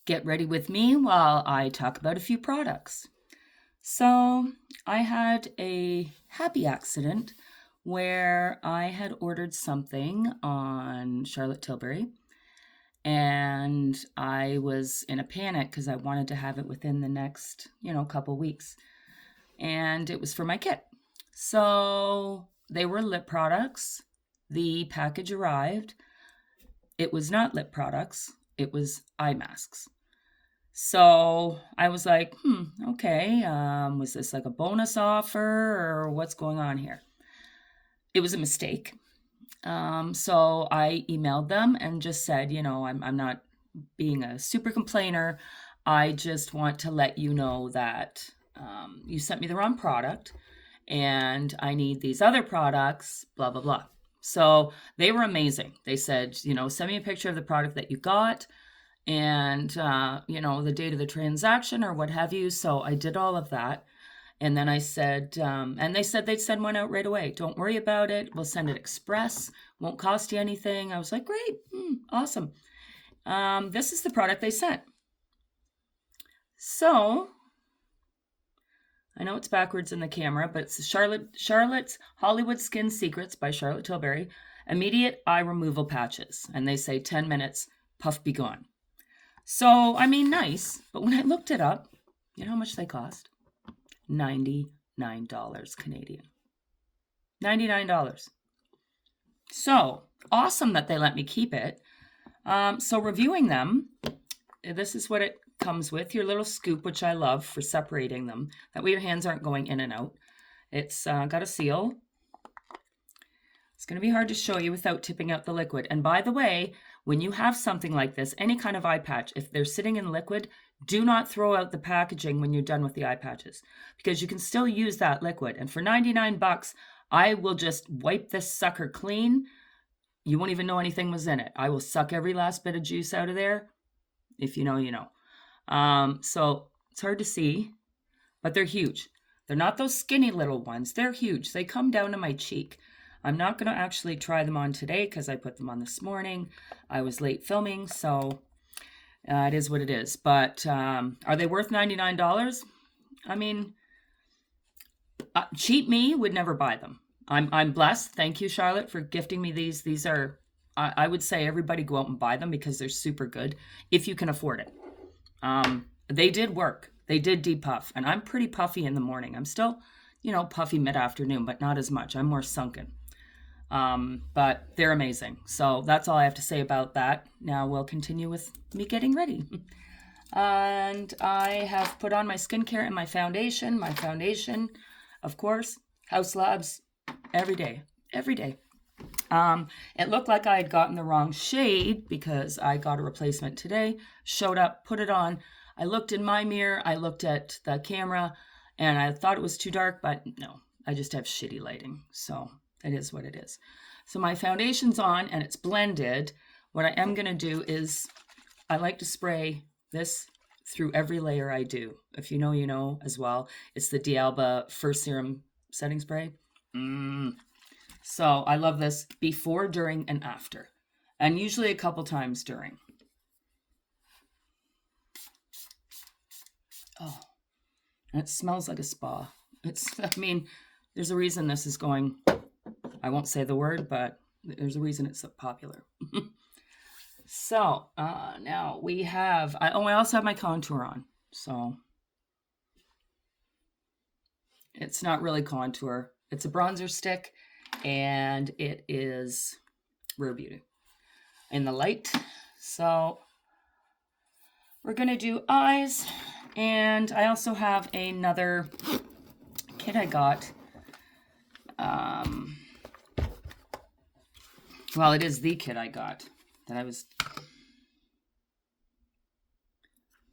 Get ready with me while I talk about a few products. So, I had a happy accident where I had ordered something on Charlotte Tilbury and I was in a panic because I wanted to have it within the next, couple weeks. And it was for my kit. So, they were lip products. The package arrived. It was not lip products, it was eye masks. So I was like, okay, was this like a bonus offer or what's going on here? It was a mistake. So I emailed them and just said, I'm not being a super complainer. I just want to let you know that you sent me the wrong product and I need these other products, blah, blah, blah. So they were amazing. They said, send me a picture of the product that you got and, the date of the transaction or what have you. So I did all of that. And then I said, and they said they'd send one out right away. Don't worry about it. We'll send it express. Won't cost you anything. I was like, great. Awesome. This is the product they sent. So I know it's backwards in the camera, but it's Charlotte's Hollywood Skin Secrets by Charlotte Tilbury. Immediate eye removal patches. And they say 10 minutes, puff be gone. So, nice. But when I looked it up, you know how much they cost? $99 Canadian. $99. So, awesome that they let me keep it. So reviewing them, this is what it comes with. Your little scoop, which I love for separating them. That way your hands aren't going in and out. It's got a seal. It's going to be hard to show you without tipping out the liquid. And by the way, when you have something like this, any kind of eye patch, if they're sitting in liquid, do not throw out the packaging when you're done with the eye patches because you can still use that liquid. And for 99 bucks, I will just wipe this sucker clean. You won't even know anything was in it. I will suck every last bit of juice out of there. If you know, you know. So it's hard to see, but they're huge. They're not those skinny little ones. They're huge. They come down to my cheek. I'm not going to actually try them on today because I put them on this morning. I was late filming, so it is what it is. But are they worth $99? Cheap me would never buy them. I'm blessed. Thank you, Charlotte, for gifting me these. These are, I would say everybody go out and buy them because they're super good if you can afford it. They did work. They did depuff, and I'm pretty puffy in the morning. I'm still, puffy mid-afternoon, but not as much. I'm more sunken. But they're amazing. So that's all I have to say about that. Now we'll continue with me getting ready. And I have put on my skincare and my foundation. My foundation, of course, House Labs, every day. It looked like I had gotten the wrong shade because I got a replacement today. Showed up, put it on. I looked in my mirror. I looked at the camera and I thought it was too dark, but no, I just have shitty lighting. So it is what it is. So my foundation's on and it's blended. What I am going to do is I like to spray this through every layer I do. If you know, you know as well. It's the D'Alba First Serum Setting Spray. So I love this before, during, and after. And usually a couple times during. Oh, and it smells like a spa. There's a reason this is going... I won't say the word, but there's a reason it's so popular. So now we have, I also have my contour on. So it's not really contour. It's a bronzer stick and it is Rare Beauty in the light. So we're going to do eyes. And I also have another kit I got. Well, it is the kit I got that I was...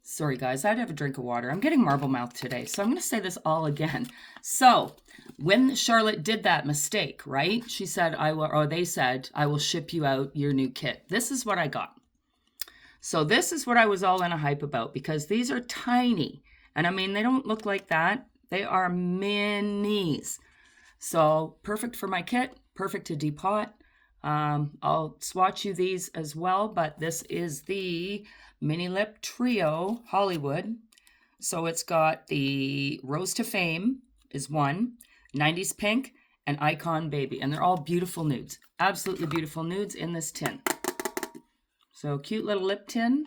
Sorry, guys. I had to have a drink of water. I'm getting marble mouth today, so I'm going to say this all again. So, when Charlotte did that mistake, right? She said, they said, I will ship you out your new kit. This is what I got. So, this is what I was all in a hype about because these are tiny. And they don't look like that. They are minis. So, perfect for my kit. Perfect to depot. I'll swatch you these as well, but this is the Mini Lip Trio Hollywood. So it's got the Rose to Fame is one, 90s Pink, and Icon Baby. And they're all beautiful nudes. Absolutely beautiful nudes in this tin. So cute little lip tin.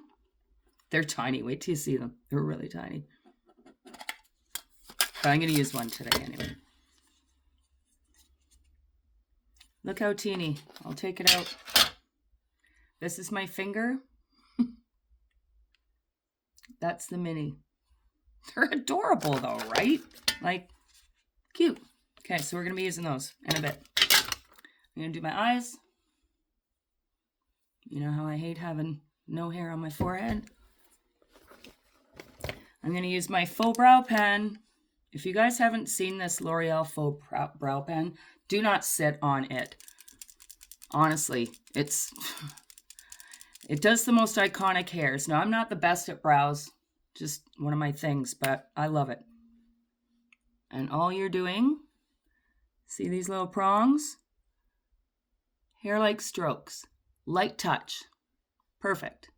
They're tiny. Wait till you see them. They're really tiny. But I'm going to use one today anyway. Look how teeny. I'll take it out. This is my finger. That's the mini. They're adorable though, right? Like, cute. Okay, so we're going to be using those in a bit. I'm going to do my eyes. You know how I hate having no hair on my forehead? I'm going to use my faux brow pen. If you guys haven't seen this L'Oreal faux brow pen, do not sit on it. Honestly, it does the most iconic hairs. Now, I'm not the best at brows, just one of my things, but I love it. And all you're doing, see these little prongs? Hair-like strokes, light touch, perfect.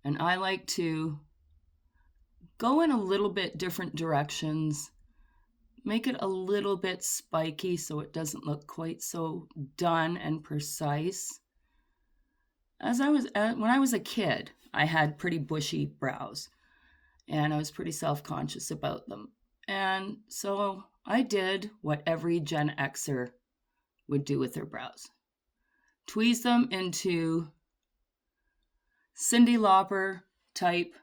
And I like to go in a little bit different directions, make it a little bit spiky so it doesn't look quite so done and precise. When I was a kid, I had pretty bushy brows and I was pretty self-conscious about them. And so I did what every Gen Xer would do with their brows. Tweeze them into Cyndi Lauper type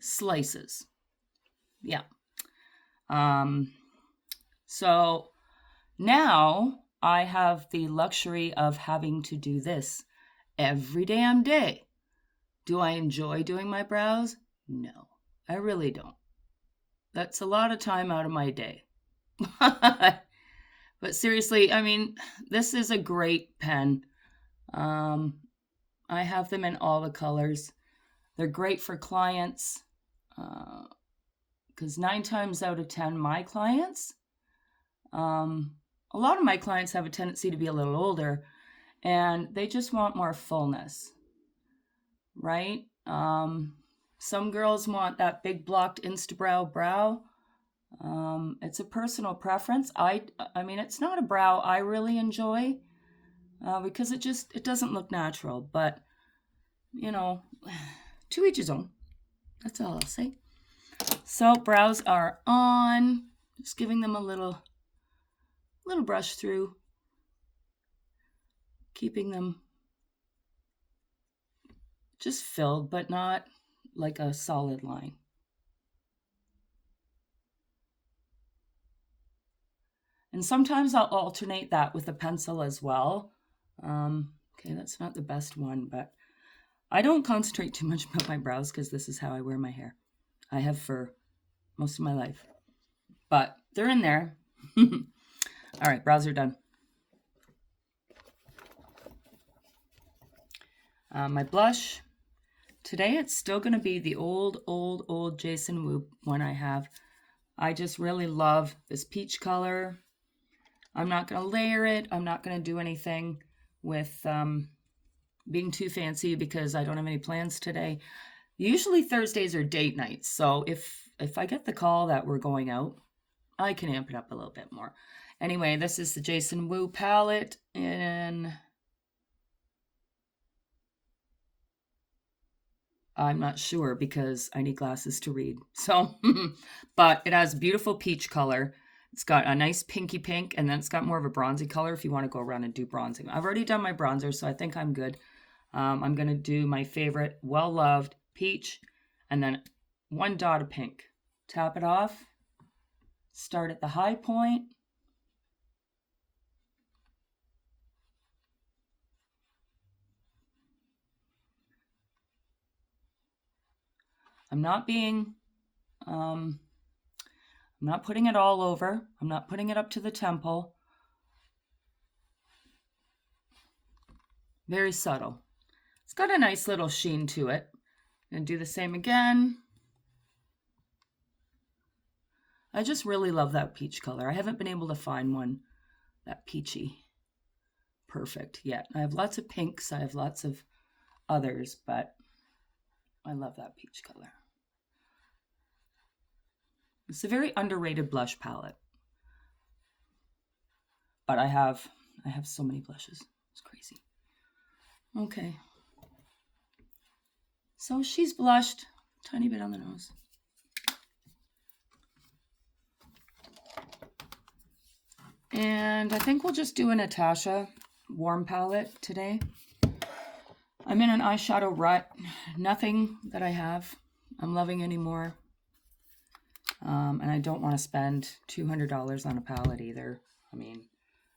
slices. Yeah. So now I have the luxury of having to do this every damn day. Do I enjoy doing my brows? No, I really don't. That's a lot of time out of my day. But seriously, I mean, this is a great pen. I have them in all the colors. They're great for clients because 9 times out of 10, my clients, a lot of my clients have a tendency to be a little older and they just want more fullness, right? Some girls want that big blocked Instabrow brow. It's a personal preference. I mean, it's not a brow I really enjoy because it doesn't look natural, but you know, to each his own. That's all I'll say. So brows are on. Just giving them a little brush through. Keeping them just filled, but not like a solid line. And sometimes I'll alternate that with a pencil as well. Okay, that's not the best one, but I don't concentrate too much about my brows because this is how I wear my hair. I have fur most of my life, but they're in there. All right, brows are done. My blush. Today it's still going to be the old Jason Wu one I have. I just really love this peach color. I'm not going to layer it. I'm not going to do anything with being too fancy because I don't have any plans today. Usually Thursdays are date nights. So if I get the call that we're going out, I can amp it up a little bit more. Anyway, this is the Jason Wu palette in... I'm not sure because I need glasses to read. So, but it has beautiful peach color. It's got a nice pinky pink, and then it's got more of a bronzy color if you want to go around and do bronzing. I've already done my bronzer, so I think I'm good. I'm going to do my favorite, well-loved peach, and then 1 dot of pink. Tap it off. Start at the high point. I'm not putting it all over. I'm not putting it up to the temple. Very subtle. It's got a nice little sheen to it. I'm going to do the same again. I just really love that peach color. I haven't been able to find one that peachy perfect yet. I have lots of pinks. I have lots of others, but I love that peach color. It's a very underrated blush palette. But I have so many blushes. It's crazy. Okay. So she's blushed. Tiny bit on the nose. And I think we'll just do a Natasha warm palette today. I'm in an eyeshadow rut. Nothing that I have I'm loving anymore. And I don't want to spend $200 on a palette either. I mean,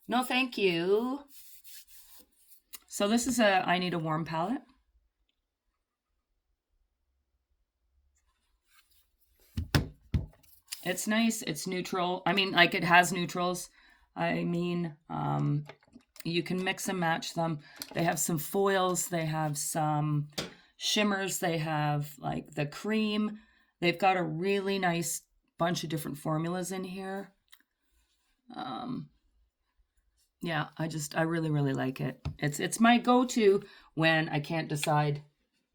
no thank you. So this is I Need a Warm palette. It's nice. It's neutral. I mean, like, it has neutrals. I mean, you can mix and match them. They have some foils. They have some shimmers. They have like the cream. They've got a really nice bunch of different formulas in here. Yeah, I really, really like it. It's my go-to when I can't decide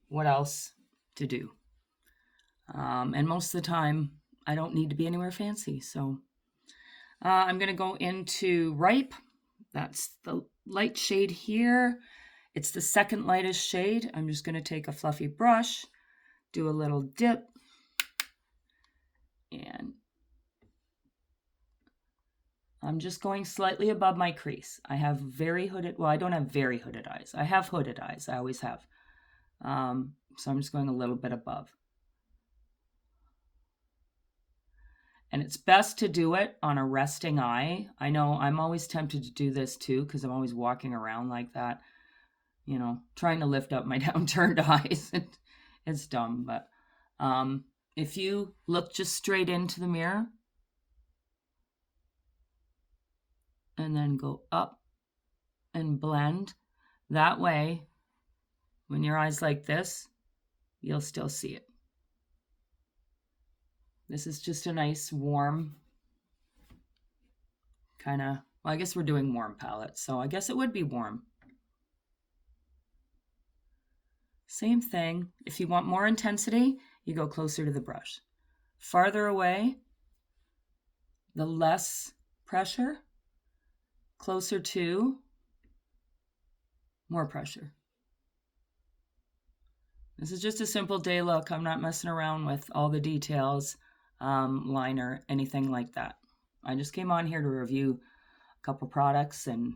what else to do. And most of the time, I don't need to be anywhere fancy. So I'm going to go into Ripe. That's the light shade here. It's the second lightest shade. I'm just going to take a fluffy brush, do a little dip, and I'm just going slightly above my crease. I have very hooded, well, I don't have very hooded eyes. I have hooded eyes. I always have. So I'm just going a little bit above. And it's best to do it on a resting eye. I know I'm always tempted to do this too, because I'm always walking around like that, you know, trying to lift up my downturned eyes. It's dumb, but if you look just straight into the mirror and then go up and blend, that way, when your eye's like this, you'll still see it. This is just a nice warm kind of, well, I guess we're doing warm palette, so I guess it would be warm. Same thing. If you want more intensity, you go closer to the brush. Farther away, the less pressure. Closer to, more pressure. This is just a simple day look. I'm not messing around with all the details, liner, anything like that. I just came on here to review a couple products and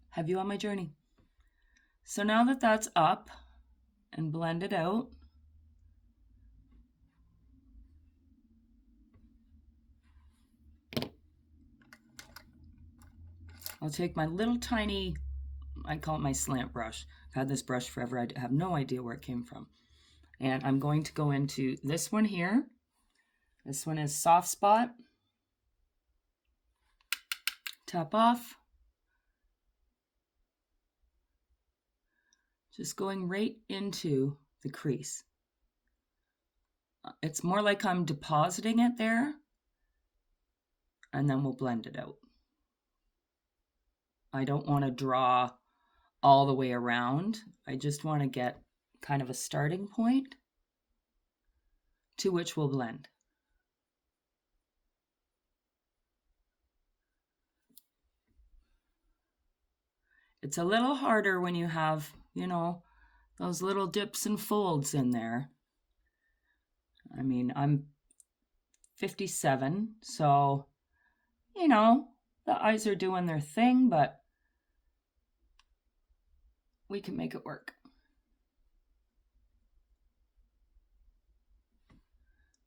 have you on my journey. So now that that's up and blended out, I'll take my little tiny, I call it my slant brush. I've had this brush forever. I have no idea where it came from. And I'm going to go into this one here. This one is Soft Spot. Tap off. Just going right into the crease. It's more like I'm depositing it there, and then we'll blend it out. I don't want to draw all the way around. I just want to get kind of a starting point to which we'll blend. It's a little harder when you have, you know, those little dips and folds in there. I mean, I'm 57, so, you know, the eyes are doing their thing, but we can make it work.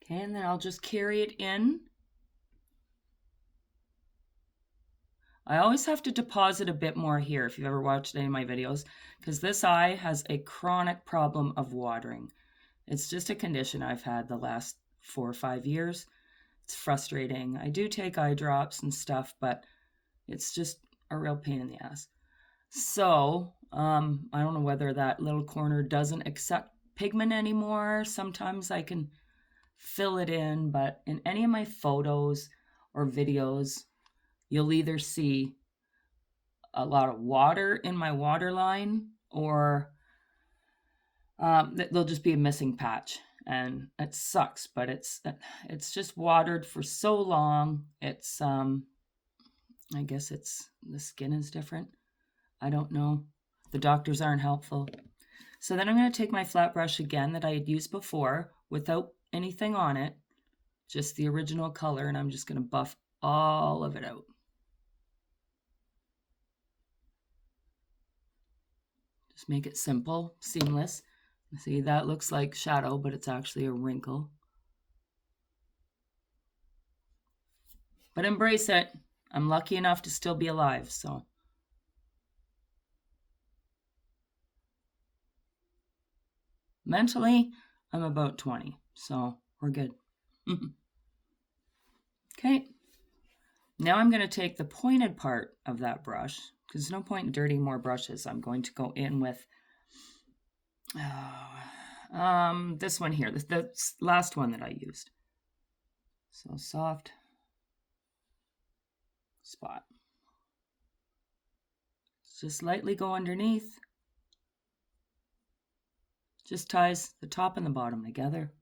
Okay, and then I'll just carry it in. I always have to deposit a bit more here if you've ever watched any of my videos, because this eye has a chronic problem of watering. It's just a condition I've had the last 4 or 5 years. It's frustrating. I do take eye drops and stuff, but it's just a real pain in the ass. So, I don't know whether that little corner doesn't accept pigment anymore. Sometimes I can fill it in, but in any of my photos or videos, you'll either see a lot of water in my water line, or there'll just be a missing patch, and it sucks. But it's just watered for so long. It's I guess it's the skin is different. I don't know. The doctors aren't helpful. So then I'm going to take my flat brush again that I had used before without anything on it, just the original color, and I'm just going to buff all of it out. Just make it simple, seamless. See, that looks like shadow, but it's actually a wrinkle. But embrace it. I'm lucky enough to still be alive, so. Mentally, I'm about 20, so we're good. Okay. Now I'm going to take the pointed part of that brush, because there's no point in dirtying more brushes. I'm going to go in with this one here, the last one that I used. So soft spot. Just lightly go underneath. Just ties the top and the bottom together.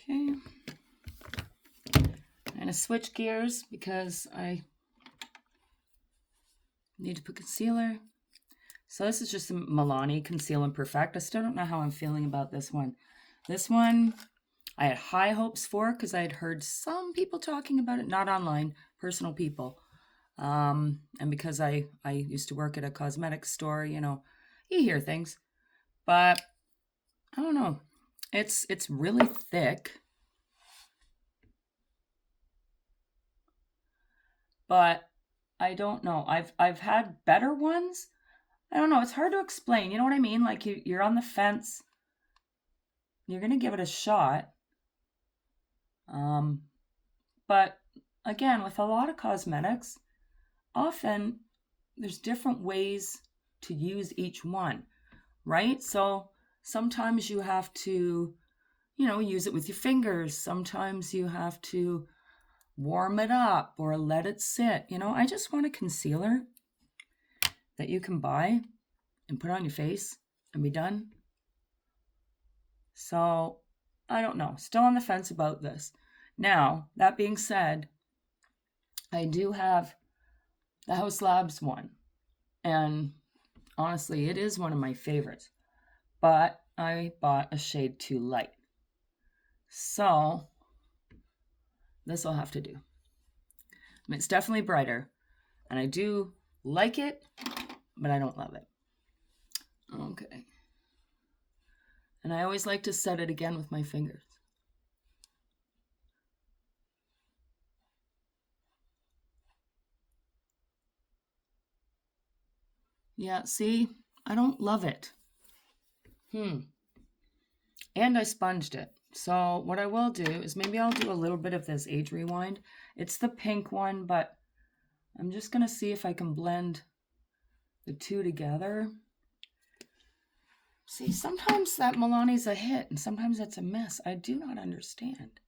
Okay. I'm going to switch gears because I need to put concealer. So this is just a Milani Conceal and Perfect. I still don't know how I'm feeling about this one. This one I had high hopes for because I had heard some people talking about it, not online, personal people. And because I used to work at a cosmetics store, you hear things. But I don't know. It's really thick. But I don't know. I've had better ones. I don't know. It's hard to explain. You know what I mean? Like you're on the fence. You're going to give it a shot. But again, with a lot of cosmetics, often there's different ways to use each one, right? So sometimes you have to, use it with your fingers. Sometimes you have to warm it up or let it sit. I just want a concealer that you can buy and put on your face and be done. So I don't know. Still on the fence about this. Now, that being said, I do have the House Labs one. And honestly, it is one of my favorites. But I bought a shade too light. So this will have to do. I mean, it's definitely brighter. And I do like it, but I don't love it. Okay. And I always like to set it again with my fingers. Yeah, see, I don't love it. And I sponged it. So what I will do is maybe I'll do a little bit of this Age Rewind. It's the pink one, but I'm just going to see if I can blend the two together. See, sometimes that Milani's a hit and sometimes it's a miss. I do not understand.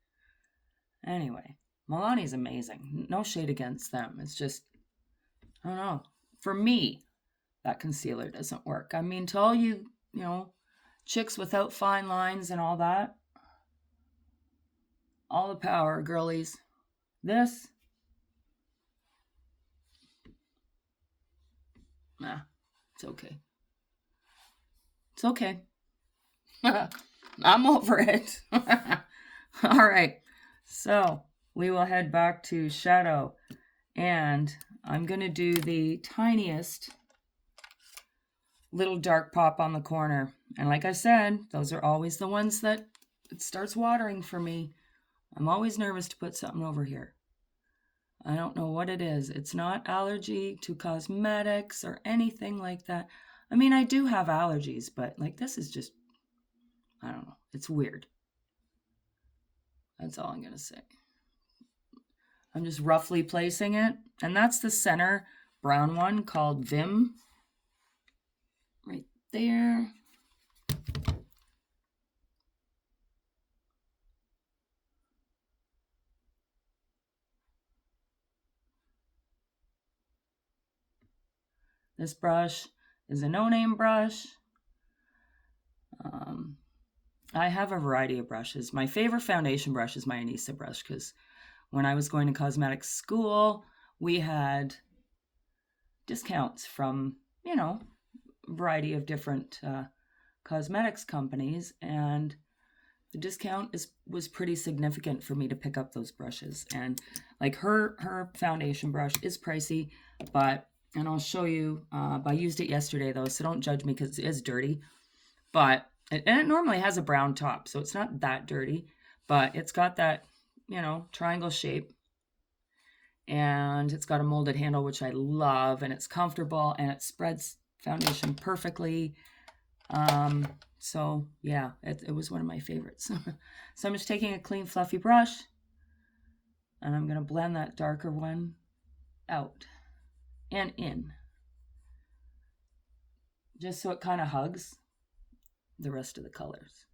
Anyway, Milani's amazing. No shade against them. It's just, I don't know. For me, that concealer doesn't work. I mean, to all you, chicks without fine lines and all that, all the power, girlies. This, nah, it's okay. It's okay. I'm over it. All right. So we will head back to shadow. And I'm going to do the tiniest little dark pop on the corner. And like I said, those are always the ones that it starts watering for me. I'm always nervous to put something over here. I don't know what it is. It's not allergy to cosmetics or anything like that. I mean, I do have allergies, but like this is just, I don't know. It's weird. That's all I'm going to say. I'm just roughly placing it. And that's the center brown one called Vim. Right there. This brush is a no-name brush. I have a variety of brushes. My favorite foundation brush is my Anissa brush because when I was going to cosmetics school, we had discounts from, a variety of different cosmetics companies, and the discount was pretty significant for me to pick up those brushes. And like her foundation brush is pricey, and I'll show you, I used it yesterday though, so don't judge me because it is dirty, but it normally has a brown top, so it's not that dirty, but it's got that, triangle shape, and it's got a molded handle, which I love, and it's comfortable, and it spreads foundation perfectly. So yeah, it was one of my favorites. So I'm just taking a clean fluffy brush, and I'm going to blend that darker one out and in, just so it kind of hugs the rest of the colors.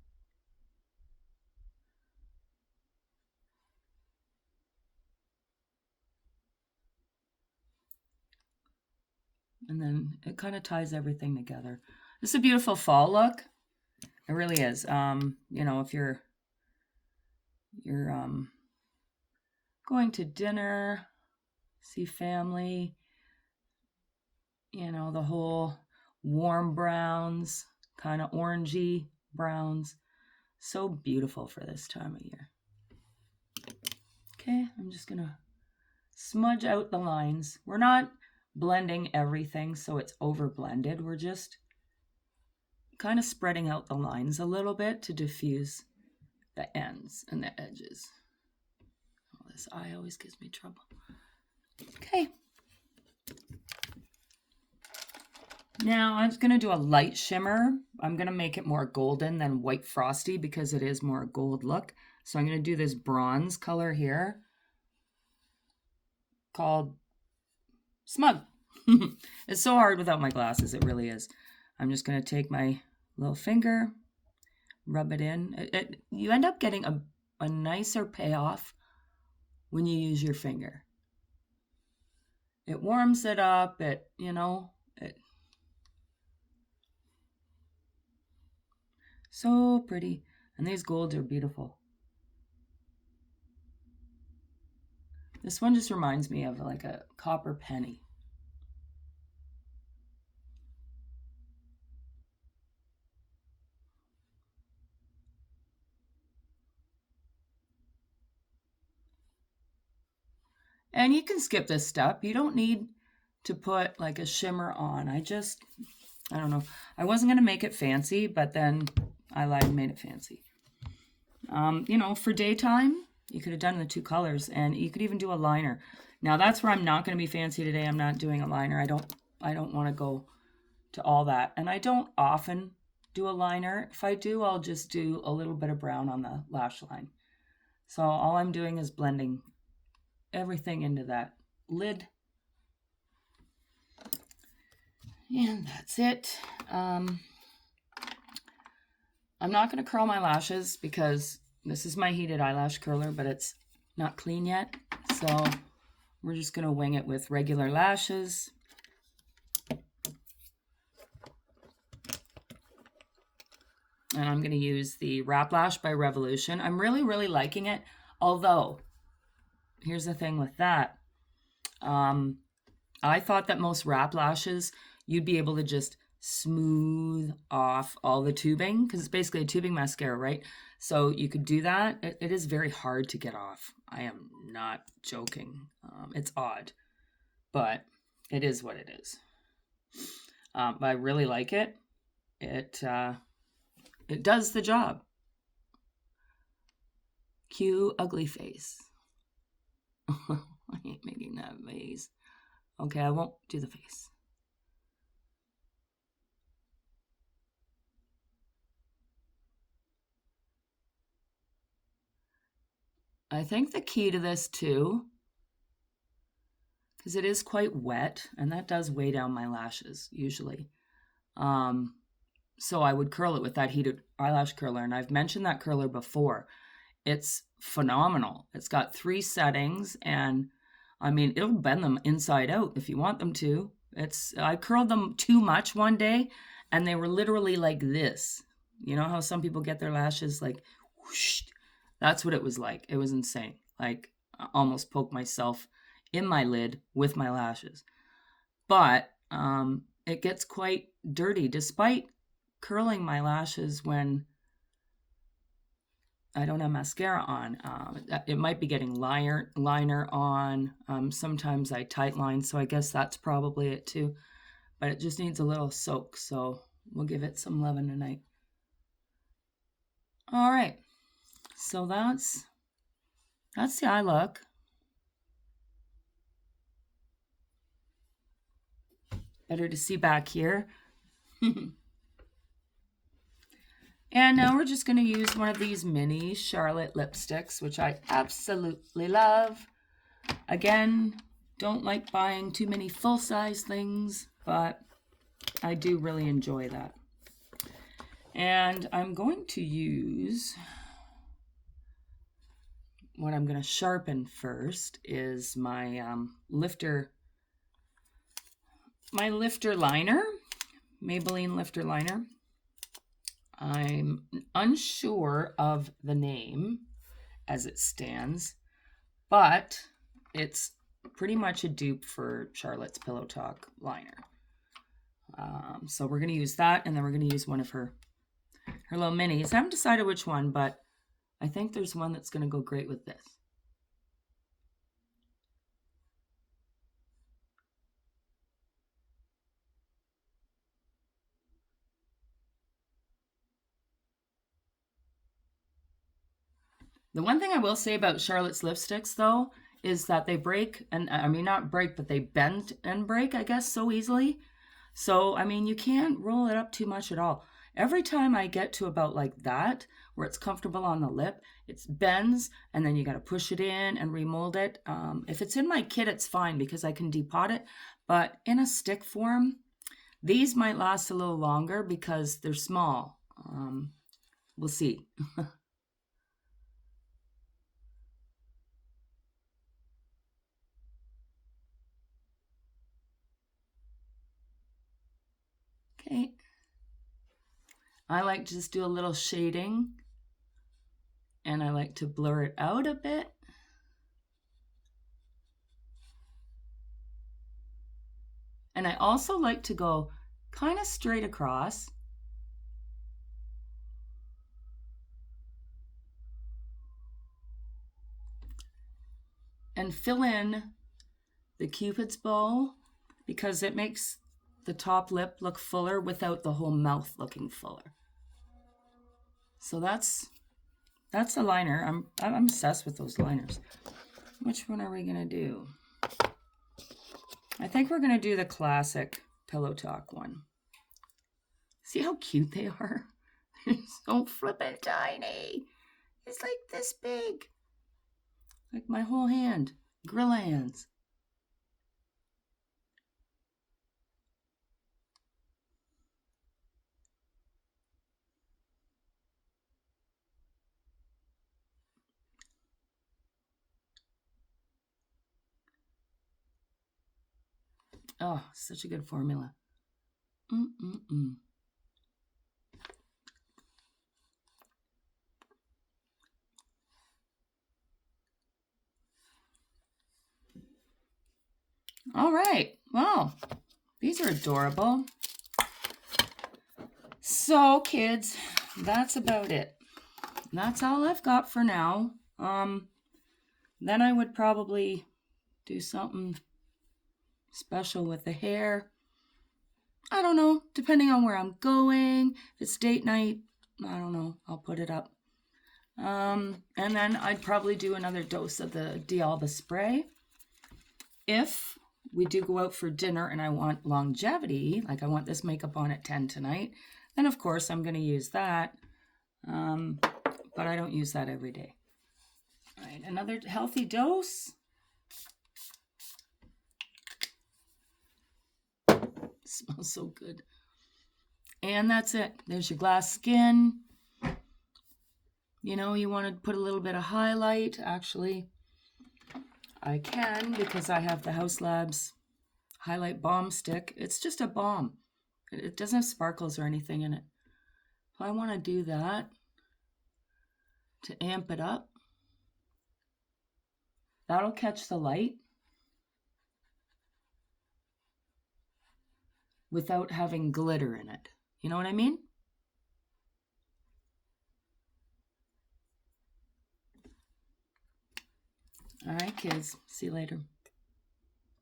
And then it kind of ties everything together. It's a beautiful fall look. It really is. If you're going to dinner, see family, the whole warm browns, kind of orangey browns. So beautiful for this time of year. Okay, I'm just going to smudge out the lines. We're not blending everything so it's over blended. We're just kind of spreading out the lines a little bit to diffuse the ends and the edges. Oh, this eye always gives me trouble. Okay. Now I'm going to do a light shimmer. I'm going to make it more golden than white frosty because it is more gold look. So I'm going to do this bronze color here called Smug. It's so hard without my glasses. It really is. I'm just going to take my little finger, rub it in. You end up getting a nicer payoff when you use your finger. It warms it up. So pretty. And these golds are beautiful. This one just reminds me of like a copper penny. And you can skip this step. You don't need to put like a shimmer on. I don't know. I wasn't going to make it fancy, but then I lied and made it fancy. For daytime, you could have done the two colors, and you could even do a liner. Now that's where I'm not going to be fancy today. I'm not doing a liner. I don't want to go to all that. And I don't often do a liner. If I do, I'll just do a little bit of brown on the lash line. So all I'm doing is blending everything into that lid. And that's it. I'm not going to curl my lashes because this is my heated eyelash curler, but it's not clean yet. So we're just going to wing it with regular lashes. And I'm going to use the Wrap Lash by Revolution. I'm really, really liking it. Although, here's the thing with that. I thought that most wrap lashes, you'd be able to just smooth off all the tubing because it's basically a tubing mascara, right? So you could do that. It is very hard to get off. I am not joking. It's odd, but it is what it is. But I really like it. It does the job. Cue ugly face. I hate making that face. Okay, I won't do the face. I think the key to this too, because it is quite wet, and that does weigh down my lashes usually. So I would curl it with that heated eyelash curler, and I've mentioned that curler before. It's phenomenal. It's got 3 settings, and I mean, it'll bend them inside out if you want them to. I curled them too much one day, and they were literally like this. You know how some people get their lashes like whoosh? That's what it was like. It was insane. Like, I almost poked myself in my lid with my lashes. But it gets quite dirty despite curling my lashes when I don't have mascara on. It might be getting liner on. Sometimes I tight line, so I guess that's probably it too. But it just needs a little soak, so we'll give it some loving tonight. All right, so that's the eye look. Better to see back here. And now we're just going to use one of these mini Charlotte lipsticks, which I absolutely love. Again, don't like buying too many full-size things, but I do really enjoy that. And I'm going to use, what I'm going to sharpen first is my lifter liner, Maybelline lifter liner. I'm unsure of the name as it stands, but it's pretty much a dupe for Charlotte's Pillow Talk liner. So we're going to use that, and then we're going to use one of her little minis. I haven't decided which one, but I think there's one that's going to go great with this. The one thing I will say about Charlotte's lipsticks, though, is that they break, and I mean, not break, but they bend and break, I guess, so easily. So, I mean, you can't roll it up too much at all. Every time I get to about like that, where it's comfortable on the lip, it bends, and then you got to push it in and remold it. If it's in my kit, it's fine because I can depot it. But in a stick form, these might last a little longer because they're small. We'll see. Okay. I like to just do a little shading, and I like to blur it out a bit. And I also like to go kind of straight across. And fill in the Cupid's bow because it makes the top lip look fuller without the whole mouth looking fuller. So that's a liner. I'm obsessed with those liners. Which one are we gonna do? I think we're gonna do the classic Pillow Talk one. See how cute they are? They're so flippin' tiny. It's like this big. Like my whole hand. Gorilla hands. Oh, such a good formula. All right. Well, these are adorable. So, kids, that's about it. That's all I've got for now. Then I would probably do something special with the hair. I don't know, depending on where I'm going. If it's date night, I don't know, I'll put it up. And then I'd probably do another dose of the D'Alba spray. if we do go out for dinner and I want longevity, like I want this makeup on at 10 tonight, then of course I'm going to use that. But I don't use that every day. All right, another healthy dose. Smells so good. And that's it. There's your glass skin. You know, you want to put a little bit of highlight. Actually, I can because I have the House Labs Highlight Balm Stick. It's just a balm. It doesn't have sparkles or anything in it. So I want to do that to amp it up. That'll catch the light without having glitter in it. You know what I mean? All right, kids. See you later.